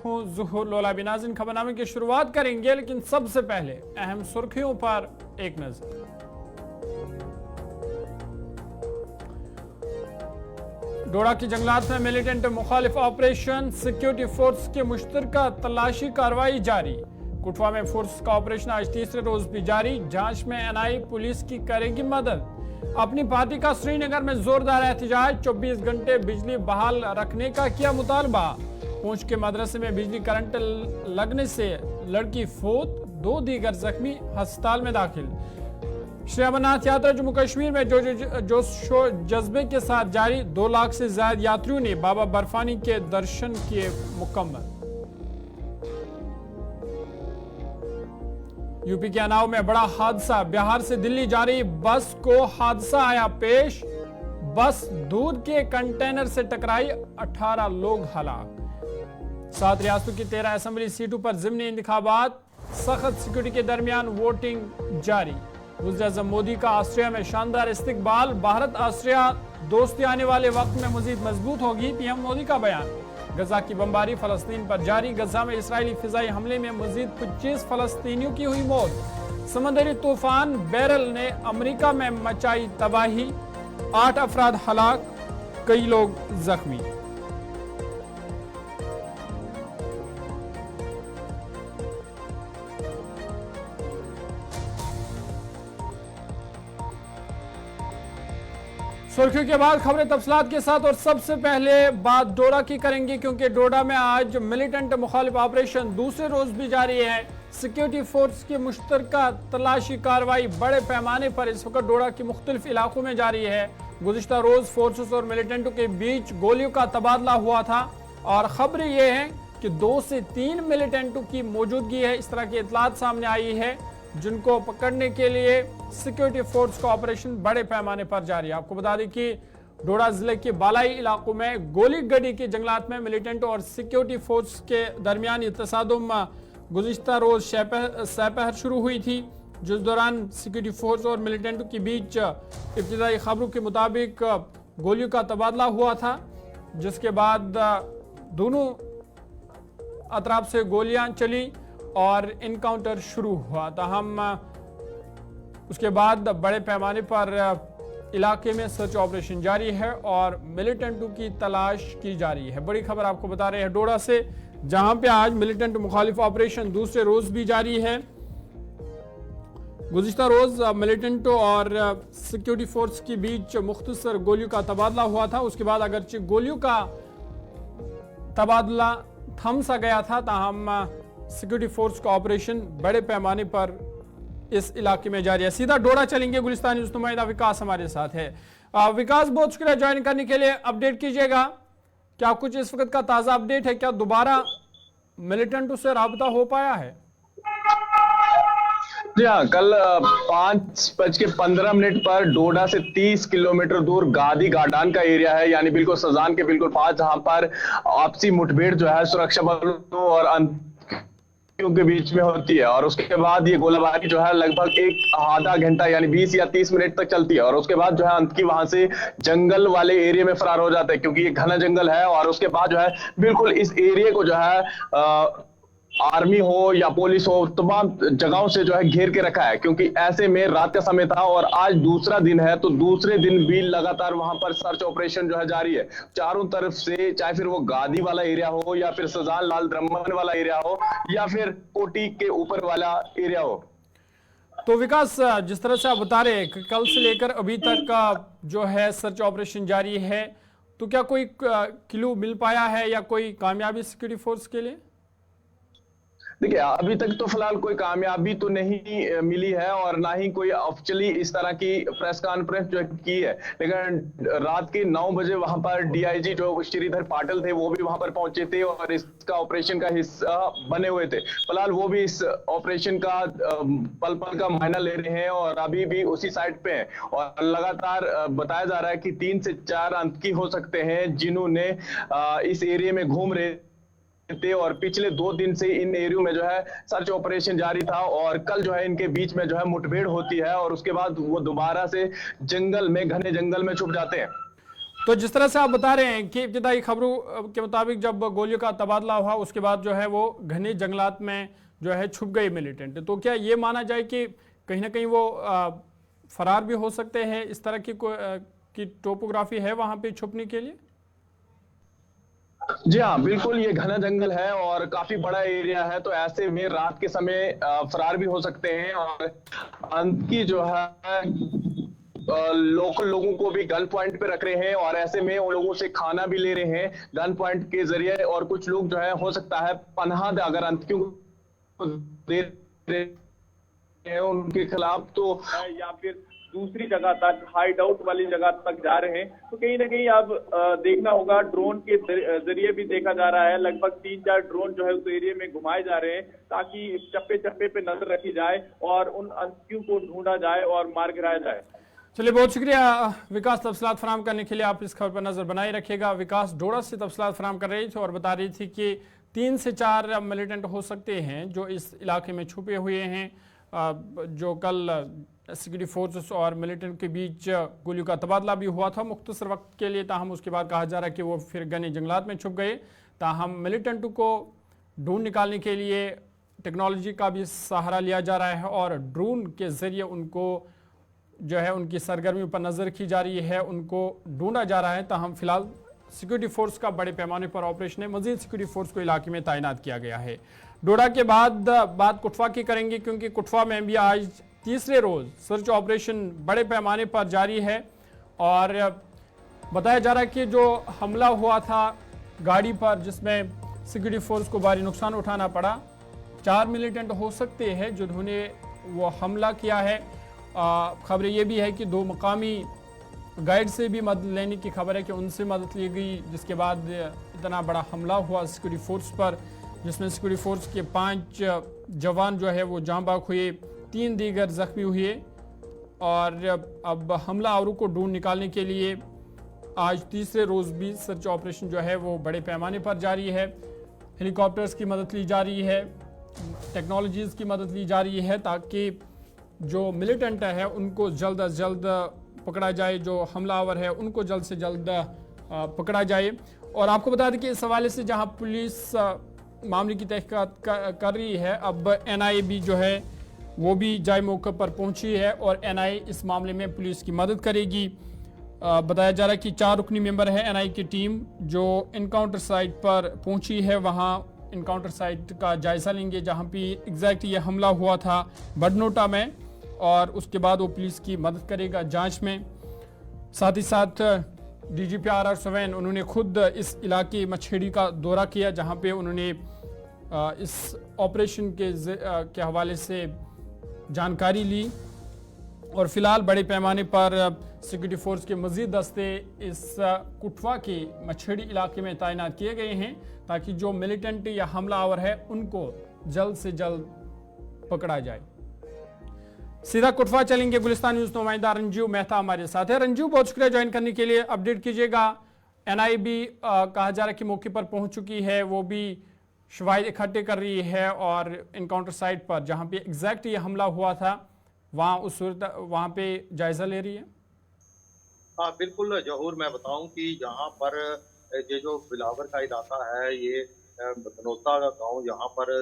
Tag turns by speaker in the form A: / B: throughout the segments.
A: हूं ज़ुहूर लोलाबी। नाज़रीन, खबरनामे की शुरुआत करेंगे, लेकिन सबसे पहले अहम सुर्खियों पर एक नजर। डोडा की जंगलात में मिलिटेंट मुखालिफ ऑपरेशन, सिक्योरिटी फोर्स की मुश्तरका तलाशी कार्रवाई जारी। कुटवा में फोर्स का ऑपरेशन आज तीसरे रोज भी जारी। जांच में एनआई पुलिस की करेगी मदद। अपनी पार्टी का श्रीनगर में जोरदार एहतजाज, 24 घंटे बिजली बहाल रखने का किया मुतालबा। पूंछ के मदरसे में बिजली करंट लगने से लड़की फौत, 2 दीगर जख्मी अस्पताल में दाखिल। श्री अमरनाथ यात्रा जम्मू कश्मीर में जोशो जज्बे के साथ जारी। 2 लाख से ज्यादा यात्रियों ने बाबा बर्फानी के दर्शन किए मुकम्मल। यूपी के अनाव में बड़ा हादसा, बिहार से दिल्ली जा रही बस को हादसा आया पेश। बस दूध के कंटेनर से टकराई, 18 लोग हलाक। 7 रियासतों की 13 असेंबली सीटों पर ज़िमनी इंतखाबात, सख्त सिक्योरिटी के दरमियान वोटिंग जारी। वज़ीर-ए-आज़म मोदी का ऑस्ट्रिया में शानदार इस्तकबाल। भारत ऑस्ट्रिया दोस्ती आने वाले वक्त में मजीद मजबूत होगी, पीएम मोदी का बयान। गजा की बमबारी फलस्तीन पर जारी। गजा में इसराइली फिजाई हमले में मजीद 25 फलस्तीनियों की हुई मौत। समंदरी तूफान बैरल ने अमेरिका में मचाई तबाही, 8 अफराद हलाक, कई लोग जख्मी। सुर्खियों के बाद खबरें तफसीलात के साथ, और सबसे पहले बात डोडा की करेंगे, क्योंकि डोडा में आज मिलिटेंट मुखालिफ ऑपरेशन दूसरे रोज भी जारी है। सिक्योरिटी फोर्स की मुश्तरका तलाशी कार्रवाई बड़े पैमाने पर इस वक्त डोडा के मुख्तलिफ इलाकों में जारी है। गुज़िश्ता रोज फोर्सेस और मिलिटेंटों के बीच गोलियों का तबादला हुआ था, और खबरें ये हैं कि 2 से 3 मिलिटेंटों की मौजूदगी है, इस तरह की इतलात सामने आई है, जिनको पकड़ने के लिए सिक्योरिटी फोर्स का ऑपरेशन बड़े पैमाने पर जारी है। आपको बता दें कि डोडा जिले के बालाई इलाकों में गोली गढ़ी के जंगलात में मिलिटेंट और सिक्योरिटी फोर्स के दरमियान ये तसादुम गुज़िश्ता रोज सपहर शुरू हुई थी, जिस दौरान सिक्योरिटी फोर्स और मिलिटेंटों के बीच इब्तिदाई खबरों के मुताबिक गोलियों का तबादला हुआ था, जिसके बाद दोनों अतराफ से गोलियां चली और इनकाउंटर शुरू हुआ। ताहम उसके बाद बड़े पैमाने पर इलाके में सर्च ऑपरेशन जारी है और मिलिटेंटों की तलाश की जा रही है। बड़ी खबर आपको बता रहे हैं डोडा से, जहां पे आज मिलिटेंट मुखालिफ ऑपरेशन दूसरे रोज भी जारी है। गुज़िश्ता रोज मिलिटेंटों और सिक्योरिटी फोर्स के बीच मुख्तसर गोलियों का तबादला हुआ था। उसके बाद अगरचे गोलियों का तबादला थम सा गया था, ताहम सिक्योरिटी फोर्स का ऑपरेशन बड़े पैमाने पर इस इलाके में जारी है। सीधा डोडा चलेंगे, गुलिस्तान न्यूज़ नुमाइंदा विकास हमारे साथ है। विकास, बहुत शुक्रिया ज्वाइन करने के लिए। अपडेट कीजिएगा, क्या कुछ इस वक्त का ताज़ा अपडेट है? क्या दोबारा मिलिटेंटों से राबता हो पाया है?
B: जी हाँ, कल 5:15 पर डोडा से 30 किलोमीटर दूर गादी गाडान का एरिया है, यानी बिल्कुल सजान के बिल्कुल पास, जहां पर आपसी मुठभेड़ जो है सुरक्षा बलों और के बीच में होती है। और उसके बाद ये गोलाबारी जो है लगभग आधा घंटा यानी 20 या 30 मिनट तक चलती है, और उसके बाद जो है अंत की वहां से जंगल वाले एरिया में फरार हो जाते हैं, क्योंकि ये घना जंगल है। और उसके बाद जो है बिल्कुल इस एरिया को जो है आर्मी हो या पुलिस हो, तमाम जगहों से जो है घेर के रखा है, क्योंकि ऐसे में रात का समय था और आज दूसरा दिन है, तो दूसरे दिन भी लगातार वहां पर सर्च ऑपरेशन जो है जारी है चारों तरफ से, चाहे फिर वो गादी वाला एरिया हो या फिर सजान लाल द्रमन वाला एरिया हो या फिर कोटी के ऊपर वाला एरिया हो।
A: तो विकास, जिस तरह से आप बता रहे हैं कि कल से लेकर अभी तक का जो है सर्च ऑपरेशन जारी है, तो क्या कोई क्लू मिल पाया है या कोई कामयाबी सिक्योरिटी फोर्स के लिए?
B: देखिए, अभी तक तो फिलहाल कोई कामयाबी तो नहीं मिली है और ना ही कोई ऑफिशियली इस तरह की प्रेस कॉन्फ्रेंस जो की है, लेकिन रात के 9 बजे वहां पर डीआईजी जो श्रीधर पाटिल थे वो भी वहां पर पहुंचे थे और इसका ऑपरेशन का हिस्सा बने हुए थे। फिलहाल वो भी इस ऑपरेशन का पल पल का मायना ले रहे हैं और अभी भी उसी साइड पे हैं, और लगातार बताया जा रहा है कि 3 से 4 आतंकी हो सकते हैं जिन्होंने इस एरिया में घूम रहे थे, और पिछले 2 दिन से इन एरियो में जो है सर्च ऑपरेशन जारी था, और कल जो है इनके बीच में जो है मुठभेड़ होती है और उसके बाद वो दोबारा से जंगल में, घने जंगल में छुप जाते हैं।
A: तो जिस तरह से आप बता रहे हैं कि इब्तिदाई खबरों के मुताबिक जब गोलियों का तबादला हुआ उसके बाद जो है वो घने जंगलात में जो है छुप गए मिलिटेंट, तो क्या ये माना जाए कि कहीं ना कहीं वो फरार भी हो सकते हैं? इस तरह की टोपोग्राफी है वहां पे छुपने के लिए?
B: जी हाँ, बिल्कुल, ये घना जंगल है और काफी बड़ा एरिया है, तो ऐसे में रात के समय फरार भी हो सकते हैं। और अंत की जो है लोकल लोगों को भी गन पॉइंट पे रख रहे हैं और ऐसे में उन लोगों से खाना भी ले रहे हैं गन पॉइंट के जरिए। और कुछ लोग जो है हो सकता है पनाह दे अगर अंतियों को दे रहे हैं उनके खिलाफ, तो
C: या फिर दूसरी जगह तक, हाइड आउट वाली जगह तक जा रहे हैं। तो कहीं ना कहीं अब देखना होगा, ड्रोन के जरिए भी देखा जा रहा है, लगभग 3-4 ड्रोन जो है उस एरिया में घुमाए जा रहे हैं ताकि चप्पे चप्पे पे नजर रखी जाए और उन अंतियों को ढूंढा जाए और मार गिराया जाए।
A: चलिए, बहुत शुक्रिया विकास, तफसीलात फराम करने के लिए। आप इस खबर पर नजर बनाए रखिएगा। विकास डोडा से तफसीलात फराम कर रही थी और बता रही थी कि 3 से 4 मिलिटेंट हो सकते हैं जो इस इलाके में छुपे हुए हैं, जो कल सिक्योरिटी फोर्सेस और मिलिटेंट के बीच गोलियों का तबादला भी हुआ था मुख्तसर वक्त के लिए। ताहम उसके बाद कहा जा रहा है कि वो फिर घने जंगलात में छुप गए। ताहम मिलिटेंट को ढूंढ निकालने के लिए टेक्नोलॉजी का भी सहारा लिया जा रहा है और ड्रोन के जरिए उनको जो है उनकी सरगर्मियों पर नज़र रखी जा रही है, उनको ढूंढा जा रहा है। ताहम फिलहाल सिक्योरिटी फोर्स का बड़े पैमाने पर ऑपरेशन है, मजीद सिक्योरिटी फोर्स को इलाके में तैनात किया गया है। डोडा के बाद बात कुटवा की करेंगे, क्योंकि कुटवा में भी आज तीसरे रोज सर्च ऑपरेशन बड़े पैमाने पर जारी है और बताया जा रहा है कि जो हमला हुआ था गाड़ी पर जिसमें सिक्योरिटी फोर्स को भारी नुकसान उठाना पड़ा, 4 मिलिटेंट हो सकते हैं जिन्होंने वो हमला किया है। खबर ये भी है कि 2 मकामी गाइड से भी मदद लेने की खबर है कि उनसे मदद ली गई, जिसके बाद इतना बड़ा हमला हुआ सिक्योरिटी फोर्स पर, जिसमें सिक्योरिटी फोर्स के 5 जवान जो है वो जाँ बाग हुए, 3 दीगर जख्मी हुए। और अब हमलावरों को ढूंढ निकालने के लिए आज तीसरे रोज़ भी सर्च ऑपरेशन जो है वो बड़े पैमाने पर जारी है। हेलीकॉप्टर्स की मदद ली जा रही है, टेक्नोलॉजीज़ की मदद ली जा रही है ताकि जो मिलिटेंट है उनको जल्द अज जल्द पकड़ा जाए, जो हमलावर है उनको जल्द से जल्द पकड़ा जाए। और आपको बता दें कि इस हवाले से जहां पुलिस मामले की तहकीकात कर रही है, अब NIA भी जो है वो भी जाए मौके पर पहुंची है और NIA इस मामले में पुलिस की मदद करेगी। बताया जा रहा है कि 4 रुकनी मेंबर है NIA की टीम जो इनकाउंटर साइट पर पहुंची है, वहां इनकाउंटर साइट का जायजा लेंगे जहां पे एग्जैक्ट ये हमला हुआ था बडनोटा में, और उसके बाद वो पुलिस की मदद करेगा जांच में। साथ ही साथ DGP RR सवैन उन्होंने खुद इस इलाके मछेड़ी का दौरा किया जहां पे उन्होंने इस ऑपरेशन के हवाले से जानकारी ली। और फिलहाल बड़े पैमाने पर सिक्योरिटी फोर्स के मजीद दस्ते इस कुटवा के मछेड़ी इलाके में तैनात किए गए हैं ताकि जो मिलिटेंट या हमलावर है उनको जल्द से जल्द पकड़ा जाए। सीधा कुटवा चलेंगे, गुलिस्तान न्यूज़ नुमाइंदा रंजू मेहता हमारे साथ है। रंजू, बहुत शुक्रिया ज्वाइन करने के लिए, अपडेट कीजिएगा। NIA भी कहा जा रहा है कि मौके पर पहुंच चुकी है, वो भी शवाहिद इकट्ठे कर रही है और इनकाउंटर साइट पर जहां पे एग्जैक्ट ये हमला हुआ था वहां पे जायजा ले रही है।
D: हाँ बिल्कुल जहूर, मैं बताऊं कि यहाँ पर ये जो बिलावर का इलाका है, ये बनोता का गांव, यहाँ पर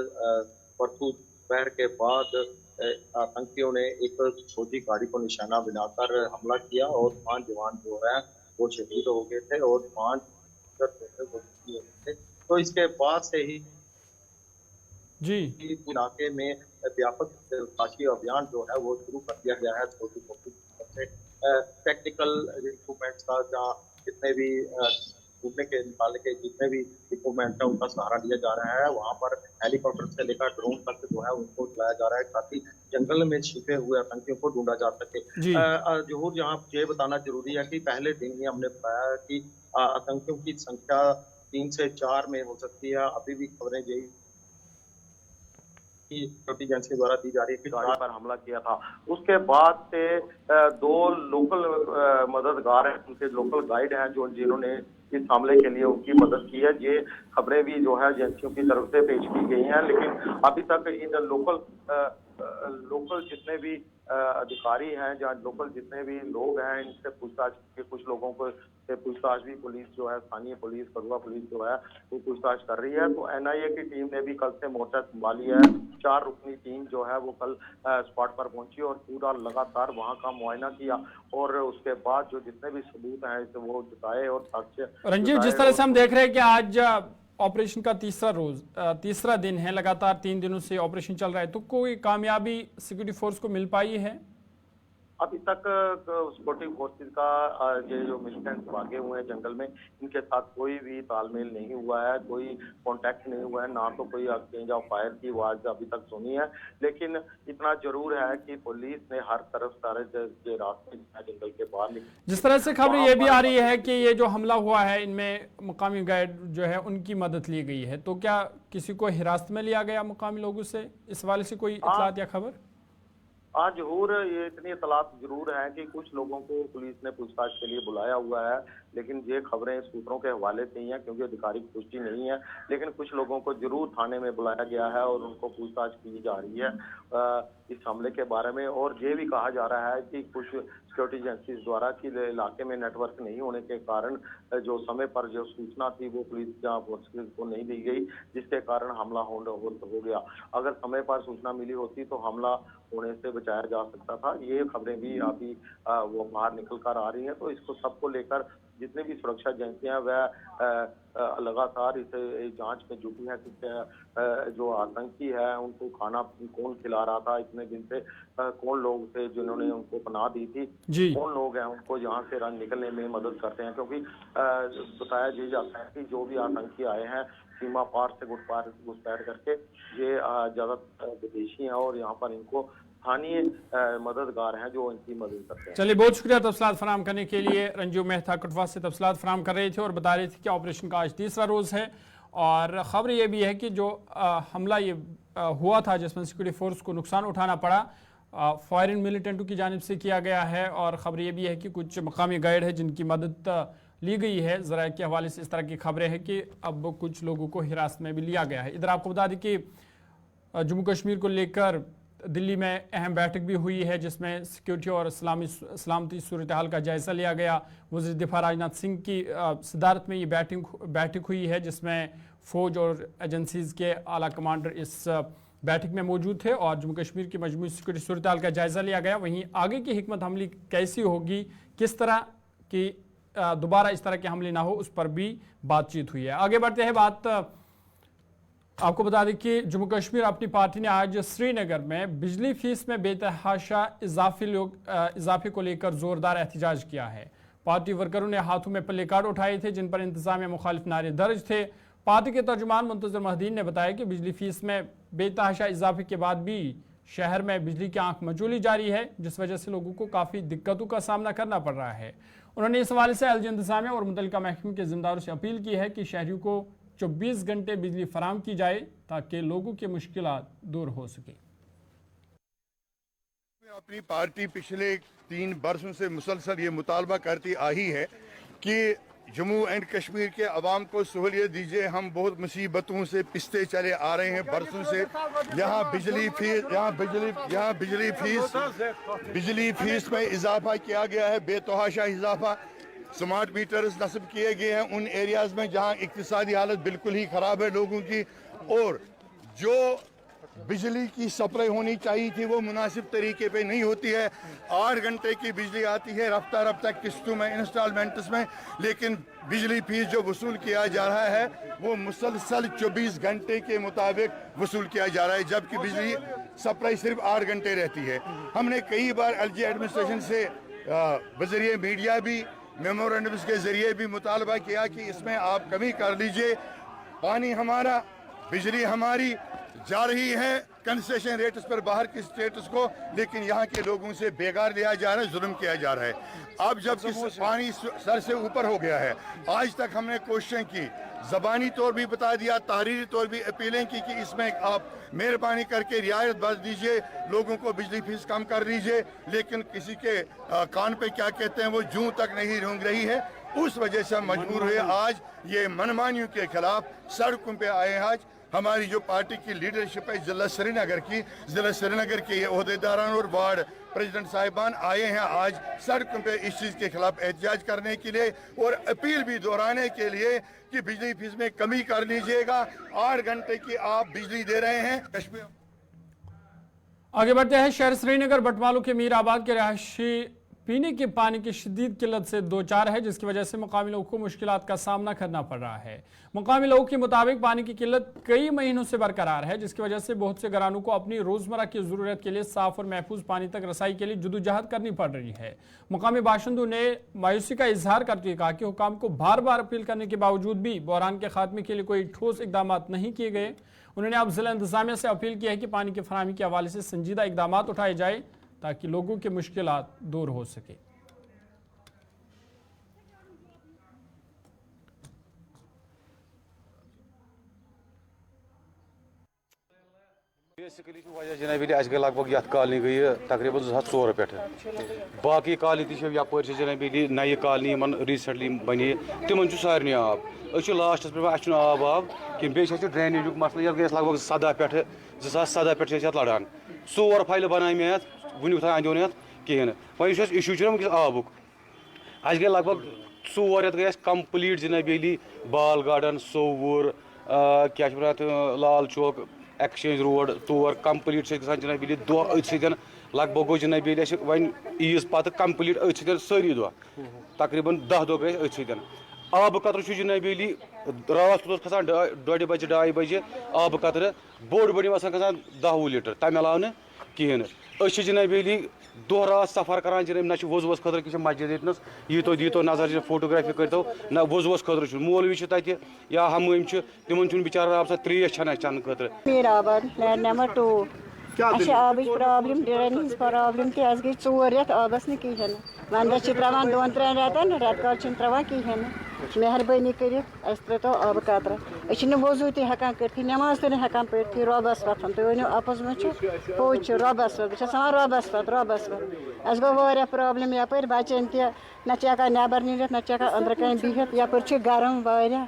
D: परसों दोपहर के बाद आतंकियों ने एक फौजी गाड़ी को निशाना बनाकर हमला किया और 5 जवान जो है वो शहीद हो गए थे और 5 थे। तो इसके बाद से ही
B: जी
D: इलाके में व्यापक तलाशी अभियान जो है वो शुरू कर दिया गया है। टेक्निकल इक्विपमेंट्स का जहाँ जितने भी ढूंढने के निकालने के जितने भी इक्विपमेंट है उनका सहारा लिया जा रहा है। वहाँ पर हेलीकॉप्टर से लेकर ड्रोन तक जो है उनको चलाया जा रहा है ताकि जंगल में छिपे हुए आतंकियों को ढूंढा जा सके। जहूर, यहाँ ये बताना जरूरी है कि पहले दिन ही हमने बताया कि आतंकियों की संख्या 3 से 4 में हो सकती है। अभी भी खबरें यही इंटेलिजेंस के द्वारा दी जा रही है कि गाड़ी पर हमला किया था। उसके बाद से 2 लोकल मददगार हैं, उनके लोकल गाइड हैं जो जिन्होंने इस हमले के लिए उनकी मदद की है। ये खबरें भी जो है एजेंसियों की तरफ से पेश की गई हैं, लेकिन अभी तक इन लोकल जितने भी अधिकारी हैं, जहाँ लोकल जितने भी लोग हैं, इनसे पूछताछ के कुछ लोगों को से पूछताछ भी पुलिस जो है, स्थानीय पुलिस, कठुआ पुलिस जो है वो पूछताछ कर रही है। तो एनआईए की टीम ने भी कल से मोर्चा संभाली है। 4 रुकनी टीम जो है वो कल स्पॉट पर पहुंची और पूरा लगातार वहां का मुआयना किया और उसके बाद जो जितने भी सबूत हैं इसे वो जुटाए और साक्ष्य।
A: रंजीव, जिस तरह से हम देख रहे हैं कि आज ऑपरेशन का तीसरा दिन है, लगातार 3 दिनों से ऑपरेशन चल रहा है, तो कोई कामयाबी सिक्योरिटी फोर्स को मिल पाई है?
D: अभी तक सिक्योरिटी फोर्सेज का ये जो मिलिटेंट्स भागे हुए हैं जंगल में, इनके साथ कोई भी तालमेल नहीं हुआ है, कोई कांटेक्ट नहीं हुआ है, ना तो कोई एक्सचेंज ऑफ फायर की आवाज अभी तक सुनी है। लेकिन इतना जरूर है कि पुलिस ने हर तरफ सारे जो रास्ते जंगल के बाहर निकले।
A: जिस तरह से खबर ये भी आ रही है कि ये जो हमला हुआ है इनमें मुकामी गाइड जो है उनकी मदद ली गई है, तो क्या किसी को हिरासत में लिया गया मुकामी लोगों से? इस वाले से कोई इत्तलात या खबर?
D: आज जरूर ये इतनी इतलात जरूर है कि कुछ लोगों को पुलिस ने पूछताछ के लिए बुलाया हुआ है, लेकिन ये खबरें सूत्रों के हवाले से ही हैं क्योंकि आधिकारिक पुष्टि नहीं है। लेकिन कुछ लोगों को जरूर थाने में बुलाया गया है और उनको पूछताछ की जा रही है इस हमले के बारे में। और ये भी कहा जा रहा है कि कुछ सिक्योरिटी एजेंसीज द्वारा कि इलाके में नेटवर्क नहीं होने के कारण जो समय पर जो सूचना थी वो पुलिस या फोर्सेज को नहीं दी गई, जिसके कारण हमला हो गया। अगर समय पर सूचना मिली होती तो हमला होने से बचाया जा सकता था। ये खबरें भी अभी वो बाहर निकल कर आ रही हैं। तो इसको सबको लेकर जितने भी सुरक्षा एजेंसियां वह लगातार इसे जांच में जुटी है कि जो आतंकी है उनको खाना कौन खिला रहा था इतने दिन से, कौन लोग थे जिन्होंने उनको पनाह दी थी, कौन लोग हैं उनको यहाँ से निकलने में मदद करते हैं। क्योंकि बताया ये जाता है कि जो भी आतंकी आए हैं सीमा पार से घुसपैठ करके, ये ज्यादा विदेशी हैं और यहाँ पर इनको स्थानीय मददगार हैं जो इनकी मदद करते हैं।
A: चलिए, बहुत शुक्रिया तफसीलात फराहम करने के लिए। रंजीव मेहता कठुआ से तफसीलात फराहम कर रहे थे और बता रहे थे कि ऑपरेशन का आज तीसरा रोज़ है और ख़बर ये भी है कि जो हमला ये हुआ था जिसमें सिक्योरिटी फोर्स को नुकसान उठाना पड़ा, फॉरेन मिलिटेंटों की जानिब से किया गया है। और ख़बर ये भी है कि कुछ मकामी गाइड है जिनकी मदद ली गई है। ज़रा के हवाले से इस तरह की खबरें हैं कि अब कुछ लोगों को हिरासत में भी लिया गया है। इधर आपको बता दें कि जम्मू कश्मीर को लेकर दिल्ली में अहम बैठक भी हुई है जिसमें सिक्योरिटी और सलामती सूरत हाल का जायज़ा लिया गया। वज़ीर दिफा राजनाथ सिंह की सदारत में ये बैठक हुई है जिसमें फ़ौज और एजेंसीज़ के आला कमांडर इस बैठक में मौजूद थे और जम्मू कश्मीर की मजमूई सिक्योरिटी सूरत हाल का जायज़ा लिया गया। वहीं आगे की हिकमत अमली कैसी होगी, किस तरह की दोबारा इस तरह के हमले ना हो, उस पर भी बातचीत हुई है। आगे बढ़ते हैं बात, आपको बता दें कि जम्मू कश्मीर अपनी पार्टी ने आज श्रीनगर में बिजली फीस में बेतहाशा इजाफे को लेकर जोरदार एहतजाज किया है। पार्टी वर्करों ने हाथों में प्ले कार्ड उठाए थे जिन पर इंतजामिया मुखालिफ नारे दर्ज थे। पार्टी के तर्जुमान मुंतज़िर महदीन ने बताया कि बिजली फीस में बेतहाशा इजाफे के बाद भी शहर में बिजली की आंख मचोली जारी है, जिस वजह से लोगों को काफ़ी दिक्कतों का सामना करना पड़ रहा है। उन्होंने इस हवाले से एलजी इंतजामिया और मुतल्लिका महकमे के जिम्मेदारों से अपील की है कि शहरियों को 24 घंटे बिजली फराहम की जाए ताकि लोगों की मुश्किलात दूर हो सके।
E: अपनी पार्टी पिछले 3 बरसों से मुसलसल ये मुतालबा करती आई है कि जम्मू एंड कश्मीर के अवाम को सहूलियत दीजिए। हम बहुत मुसीबतों से पिसते चले आ रहे हैं बरसों से। यहाँ बिजली फीस में इजाफा किया गया है, बेतहाशा इजाफा। स्मार्ट मीटर्स नस्ब किए गए हैं उन एरियाज में जहां इक्तिसादी हालत बिल्कुल ही ख़राब है लोगों की, और जो बिजली की सप्लाई होनी चाहिए थी वो मुनासिब तरीके पे नहीं होती है। 8 घंटे की बिजली आती है रफ्ता रफ्ता किस्तों में, इंस्टॉलमेंट्स में, लेकिन बिजली फीस जो वसूल किया जा रहा है वो मुसलसल 24 घंटे के मुताबिक वसूल किया जा रहा है, जबकि बिजली सप्लाई सिर्फ 8 घंटे रहती है। हमने कई बार एलजी एडमिनिस्ट्रेशन से बजरिए मीडिया भी, मेमोरेंडम्स के जरिए भी मुतालबा किया कि इसमें आप कमी कर लीजिए। पानी हमारा, बिजली हमारी जा रही है कंसेशन रेट्स पर बाहर की स्टेट्स को, लेकिन यहाँ के लोगों से बेगार लिया जा रहा है, जुल्म किया जा रहा है। अब जब पानी सर से ऊपर हो गया है, आज तक हमने कोशिशें की, ज़बानी तौर भी बता दिया, तहरीरी तौर भी अपीलें की कि इसमें आप मेहरबानी करके रियायत बरत दीजिए, लोगों को बिजली फीस कम कर दीजिए, लेकिन किसी के कान पे क्या कहते हैं वो जूं तक नहीं रेंग रही है। उस वजह से हम मजबूर हुए आज ये मनमानियों के खिलाफ सड़कों पे आए। आज हमारी जो पार्टी की लीडरशिप है ज़िला श्रीनगर के अहदेदारान और वार्ड प्रेसिडेंट साहिबान आए हैं आज सड़कों पे इस चीज़ के खिलाफ एहतजाज करने के लिए और अपील भी दोहराने के लिए कि बिजली फीस में कमी कर लीजिएगा। 8 घंटे की आप बिजली दे रहे हैं कश्मीर।
A: आगे बढ़ते हैं। शहर श्रीनगर बटमालू के मीराबाद के रहायशी पीने के पानी की शदीद किल्लत से दो चार है, जिसकी वजह से मुकामी लोगों को मुश्किलात का सामना करना पड़ रहा है। मुकामी लोगों के मुताबिक पानी की किल्लत कई महीनों से बरकरार है, जिसकी वजह से बहुत से घरानों को अपनी रोजमर्रा की जरूरत के लिए साफ और महफूज पानी तक रसाई के लिए जदोजहद करनी पड़ रही है। मुकामी बाशिंदों ने मायूसी का इजहार करते हुए कहा कि हुकाम को बार बार अपील करने के बावजूद भी बहरान के खात्मे के लिए कोई ठोस इकदाम नहीं किए गए। उन्होंने अब जिला इंतजामिया से अपील की है कि पानी की फराहमी के हवाले से संजीदा इकदाम उठाए जाए ताकि लोगों की मुश्किलात दूर हो सके।
F: बेसिकली वजह जनाब गई लगभग ये कॉलनी गई तकरीबन 2004 पे बाकी कॉलनी तप जनाब नई कॉलनी रिसेंटली बने तिमन सारे आब लास्टस पे आब कि ड्रेनेज मसल ये गई लगभग 17 पे 2017 पे लड़ान 4 फाइल बना मे वन अंदो ये कहें वह इशू वस आबुक गई लगभग 4 रेत गई कम्प्लीट जनाब बाल गार्डन सोवुर क्या लाल चौक एक्सचेंज रोड तौर कम्प्लीट जनाब दह अथ लगभग गो जनाब वन ईज पत कम्प्लीट अथ सारी दह तकरीबन 10 दह गए अथ आब कतर जनाब रात खसान 2 बजे 2 बजे आब कतर बोड़ बड़ी खसान 10 लीटर तमें अलाव कहें जनाब दह रात सफर करान जनाब ना वज खतर कि मस्जिद यीतो दीतो नजर फोटोग्राफी करो ना वज खतर मौलवी तत या हम तिमन बिचार आब त्रेश चन खतर
G: मीराबाद नंबर 2 आबच प्रॉब्लम ड्रेनेज प्रॉब्लम तह गई 4 रेत आबस न कहें वंदस त्रावान 2-3 रेतन रेत काल त्रावान कहें मेहरबानी कर त्रो आब कतरा वजू तक कर नमाज तो हेकान पढ़ी रबस पे तुम वन अपज पोज रबस पे बस रबस पे गो वारिया प्रॉब्लम यपर बचन तह ना नबर नीरत ना अंदर कन बिहत यपर गरम वारिया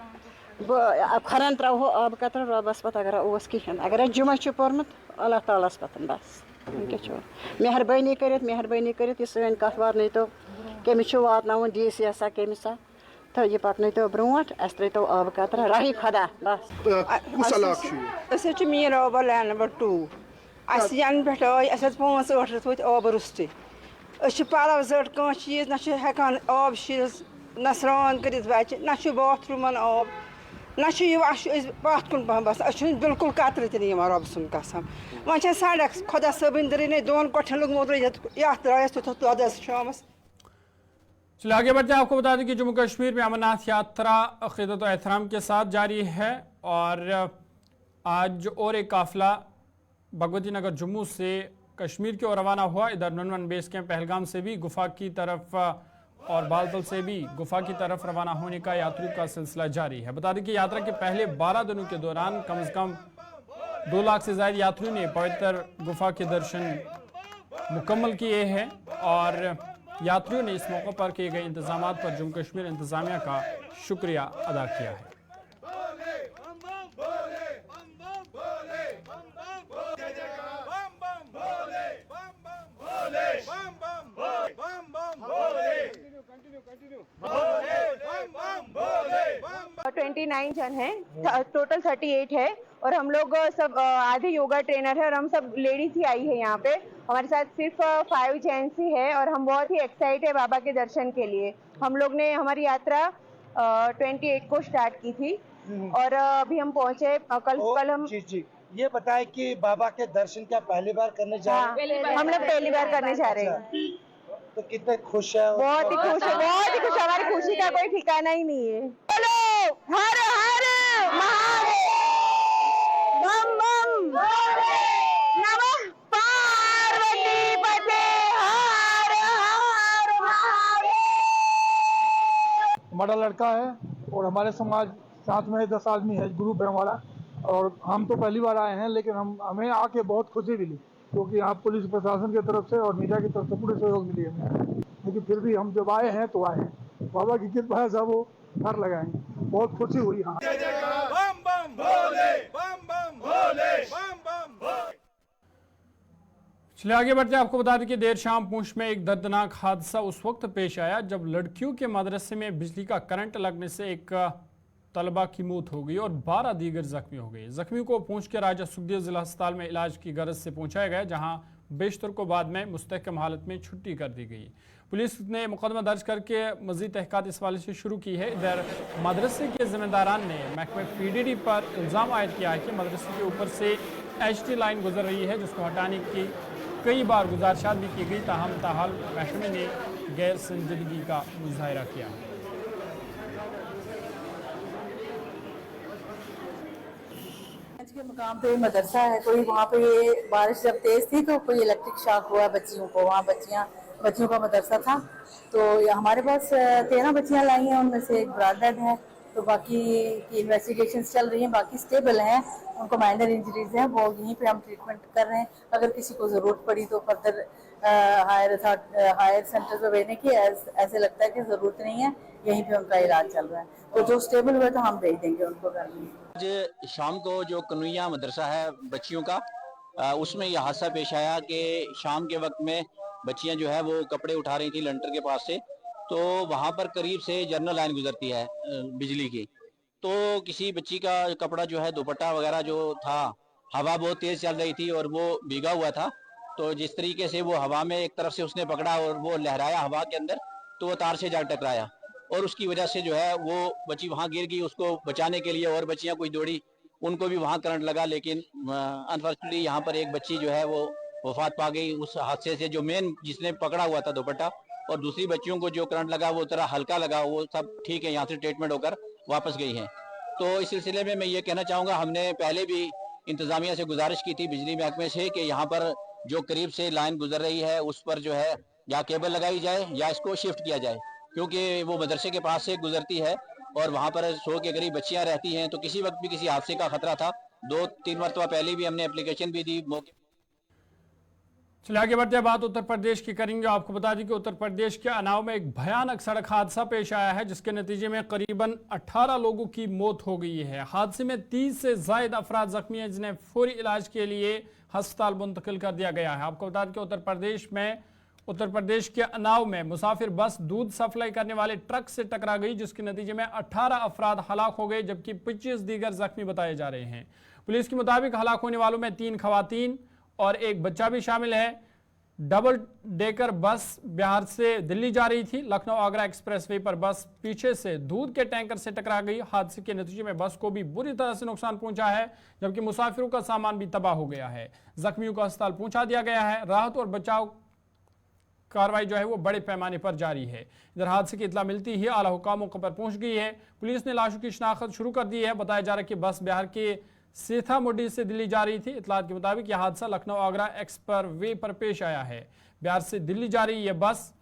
G: खरन त्रो आब कतरा रबस पे अगर कहें अगर जुमा पोर्मुत अल्लाह तालस पे बस मेहरबानी कर सन कथ वारन तो कमिस वातन DC कमिस तो यह पकन तो ब्रोट अस त्रो आब कतरा राही खुदा बस मीराबाद लैंड नंबर 2 यन पे 5-8 रथ वो आब रुस्ते पलव जट कह चीज ना हेकान आब शीज ना स्रान कर बच्चे ना बाथरूमन आब ना पत कुन पहन बस बिल्कुल कतर तन रब सुन कसम वह सड़क खुदा सबन दर 2 कोठन लोगमोत ये द्रायस तो शाम।
A: चलिए आगे बढ़ते हैं। आपको बता दें कि जम्मू कश्मीर में अमरनाथ यात्रा अक़ीदत व एहतराम के साथ जारी है और आज और एक काफिला भगवती नगर जम्मू से कश्मीर की ओर रवाना हुआ। इधर ननवन बेस कैंप पहलगाम से भी गुफा की तरफ और बालतल से भी गुफा की तरफ रवाना होने का यात्रियों का सिलसिला जारी है। बता दें कि यात्रा के पहले 12 दिनों के दौरान कम से कम 2 लाख से ज्यादा यात्रियों ने पवित्र गुफा के दर्शन मुकम्मल किए हैं और यात्रियों ने इस मौके पर किए गए इंतजाम पर जम्मू कश्मीर इंतजामिया का शुक्रिया अदा किया है।
H: और 29 जन है, टोटल 38 है और हम लोग सब आधे योगा ट्रेनर है और हम सब लेडीज ही आई है यहाँ पे। हमारे साथ सिर्फ 5 जेंट्स ही है और हम बहुत ही एक्साइटेड है बाबा के दर्शन के लिए। हम लोग ने हमारी यात्रा 28 को स्टार्ट की थी और अभी हम पहुँचे कल हम
I: जी ये बताएं कि बाबा के दर्शन क्या पहली बार करने जा रहे हैं?
H: हम लोग पहली बार करने जा रहे हैं।
I: तो कितने खुश है?
H: बहुत ही खुश है, बहुत ही खुश। हमारी खुशी का कोई ठिकाना ही नहीं है। बोलो हर हर महादेव, बम बम नमः पार्वती पते, हर हर महादेव।
J: हमारा लड़का है और हमारे समाज साथ में 10 आदमी है, ग्रुप है हमारा और हम तो पहली बार आए हैं लेकिन हमें आके बहुत खुशी मिली क्योंकि यहाँ पुलिस प्रशासन की तरफ से और मीडिया की तरफ से पूरे सहयोग मिली हमें। लेकिन फिर भी हम जब आए हैं तो आए हैं, बाबा की कृपा है, सब वो घर लगाएंगे, बहुत खुशी हुई। हाँ
A: चलिए आगे बढ़ते हैं। आपको बता दें कि देर शाम पूंछ में एक दर्दनाक हादसा उस वक्त पेश आया जब लड़कियों के मदरसे में बिजली का करंट लगने से एक तलबा की मौत हो गई और 12 दीगर जख्मी हो गए। जख्मी को पूंछ के राजा सुखदेव जिला अस्पताल में इलाज की गरज से पहुंचाया गया, जहां बेशतर को बाद में मुस्तहकम हालत में छुट्टी कर दी गई। पुलिस ने मुकदमा दर्ज करके मजीद तहकीकात इस हवाले से शुरू की है। इधर मदरसे के जिम्मेदारान ने महकमे PDD पर इल्ज़ाम आयद किया है कि मदरसे के ऊपर से HT लाइन गुजर रही है, जिसको हटाने की कई बार गुजारिशात भी की गई, ताहम ताहाल महकमे ने गैर संजीदगी का मुजाहरा किया।
K: के मुकाम पे मदरसा है कोई, वहाँ पे ये बारिश जब तेज थी तो कोई इलेक्ट्रिक शॉक हुआ बच्चियों को। वहाँ बच्चियों का मदरसा था, तो हमारे पास 13 बच्चियाँ लाई हैं, उनमें से एक ब्रॉड है, तो बाकी की इन्वेस्टिगेशंस चल रही हैं। बाकी स्टेबल हैं, उनको माइनर इंजरीज हैं, वो यहीं पे हम ट्रीटमेंट कर रहे हैं। अगर किसी को ज़रूरत पड़ी तो फर्दर हायर सेंटर पे भेजने की ऐसे लगता है कि ज़रूरत नहीं है, यहीं पे उनका इलाज चल रहा है। तो जो स्टेबल हुए तो हम भेज देंगे उनको करने।
L: आज शाम को जो कनुइया मदरसा है बच्चियों का, उसमें यह हादसा पेश आया कि शाम के वक्त में बच्चियां जो है वो कपड़े उठा रही थी लंटर के पास से, तो वहाँ पर करीब से जनरल लाइन गुजरती है बिजली की। तो किसी बच्ची का कपड़ा जो है दुपट्टा वगैरह जो था, हवा बहुत तेज चल रही थी और वो भीगा हुआ था, तो जिस तरीके से वो हवा में एक तरफ से उसने पकड़ा और वो लहराया हवा के अंदर, तो वो तार से जा टकराया और उसकी वजह से जो है वो बच्ची वहाँ गिर गई। उसको बचाने के लिए और बच्चियाँ कुछ दौड़ी, उनको भी वहाँ करंट लगा, लेकिन अनफॉर्चुनेटली यहाँ पर एक बच्ची जो है वो वफात पा गई उस हादसे से। जो मेन जिसने पकड़ा हुआ था दुपट्टा, और दूसरी बच्चियों को जो करंट लगा वो तरह हल्का लगा, वो सब ठीक है, यहाँ से ट्रीटमेंट होकर वापस गई हैं। तो इस सिलसिले में मैं ये कहना चाहूँगा, हमने पहले भी इंतज़ामिया से गुजारिश की थी बिजली महकमे से कि यहाँ पर जो करीब से लाइन गुजर रही है उस पर जो है या केबल लगाई जाए या इसको शिफ्ट किया जाए, क्योंकि वो मदरसे के पास से गुजरती है और वहाँ पर 100 के करीब बच्चियाँ रहती हैं, तो किसी वक्त भी किसी हादसे का खतरा था। 2-3 मरतबा पहले भी हमने एप्लीकेशन भी दी मौके।
A: चलिए आगे बढ़ते हैं, बात उत्तर प्रदेश की करेंगे। आपको बता दें कि उत्तर प्रदेश के अनाव में एक भयानक सड़क हादसा पेश आया है, जिसके नतीजे में करीबन 18 लोगों की मौत हो गई है। हादसे में 30 से ज्यादा अफराद जख्मी हैं, जिन्हें फौरी इलाज के लिए अस्पताल मुंतकिल कर दिया गया है। आपको बता दें कि उत्तर प्रदेश के अनाव में मुसाफिर बस दूध सप्लाई करने वाले ट्रक से टकरा गई, जिसके नतीजे में 18 अफराद हलाक हो गए, जबकि 25 दीगर जख्मी बताए जा रहे हैं। पुलिस के मुताबिक हलाक होने वालों में 3 खवातीन और एक बच्चा भी शामिल है। डबल डेकर बस बिहार से दिल्ली जा रही थी। लखनऊ आगरा एक्सप्रेसवे पर बस पीछे से दूध के टैंकर से टकरा गई। हादसे के नतीजे में बस को भी बुरी तरह से नुकसान पहुंचा है, जबकि मुसाफिरों का सामान भी तबाह हो गया है। जख्मियों को अस्पताल पहुंचा दिया गया है। राहत और बचाव कार्रवाई जो है वो बड़े पैमाने पर जारी है। इधर हादसे की इत्तला मिलती ही आला हुकाम मौके पर पहुंच गई है। पुलिस ने लाशों की शिनाख्त शुरू कर दी है। बताया जा रहा है कि बस बिहार के सीतामढ़ी से दिल्ली जा रही थी। इत्तलात के मुताबिक यह हादसा लखनऊ आगरा एक्सप्रेसवे पर पेश आया है। बिहार से दिल्ली जा रही यह बस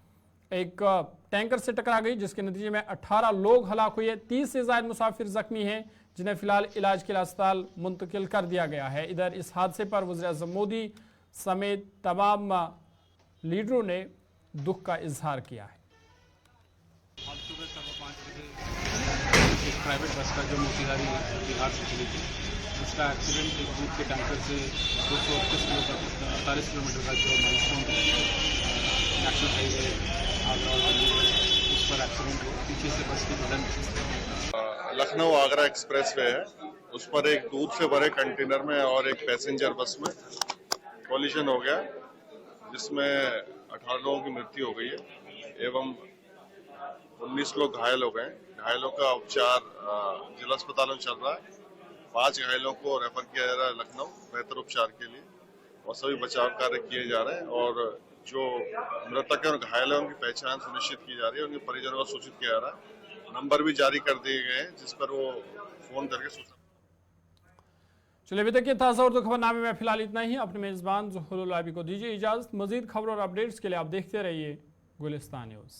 A: एक टैंकर से टकरा गई, जिसके नतीजे में 18 लोग हलाक हुए। 30 से ज्यादा मुसाफिर जख्मी हैं, जिन्हें फिलहाल इलाज के लिए अस्पताल मुंतकिल कर दिया गया है। इधर इस हादसे पर वज़ीर-ए-आज़म मोदी समेत तमाम लीडरों ने दुख का इजहार किया है।
M: आज सुबह 5:15 बजे एक प्राइवेट बस का जो मोतिहारी बिहार से चली थी, उसका एक्सीडेंट एक दूध के टैंकर से 238 किलोमीटर का जो माइलस्टोन नेशनल हाईवे आगरा और दिल्ली उस पर एक्सीडेंट हुआ। पीछे से बस की भिड़ंत
E: लखनऊ आगरा एक्सप्रेसवे है, उस पर एक दूध से भरे कंटेनर में और एक पैसेंजर बस में कॉलिजन हो गया, जिसमें 18 लोगों की मृत्यु हो गई है एवं 19 लोग घायल हो गए। घायलों का उपचार जिला अस्पतालों में चल रहा है। 5 घायलों को रेफर किया जा रहा है लखनऊ बेहतर उपचार के लिए, और सभी बचाव कार्य किए जा रहे हैं। और जो मृतक है और घायल है उनकी पहचान सुनिश्चित की जा रही है, उनके परिजनों को सूचित किया जा रहा है। नंबर भी जारी कर दिए गए हैं जिस पर वो फोन करके सूचना।
A: चलिए अभी तक के ताज़ा उर्दू खबरनामे में फिलहाल इतना ही। अपने मेजबान ज़ुहरुल आबी को दीजिए इजाज़त। मजीद खबर और अपडेट्स के लिए आप देखते रहिए गुलिस्तान न्यूज़।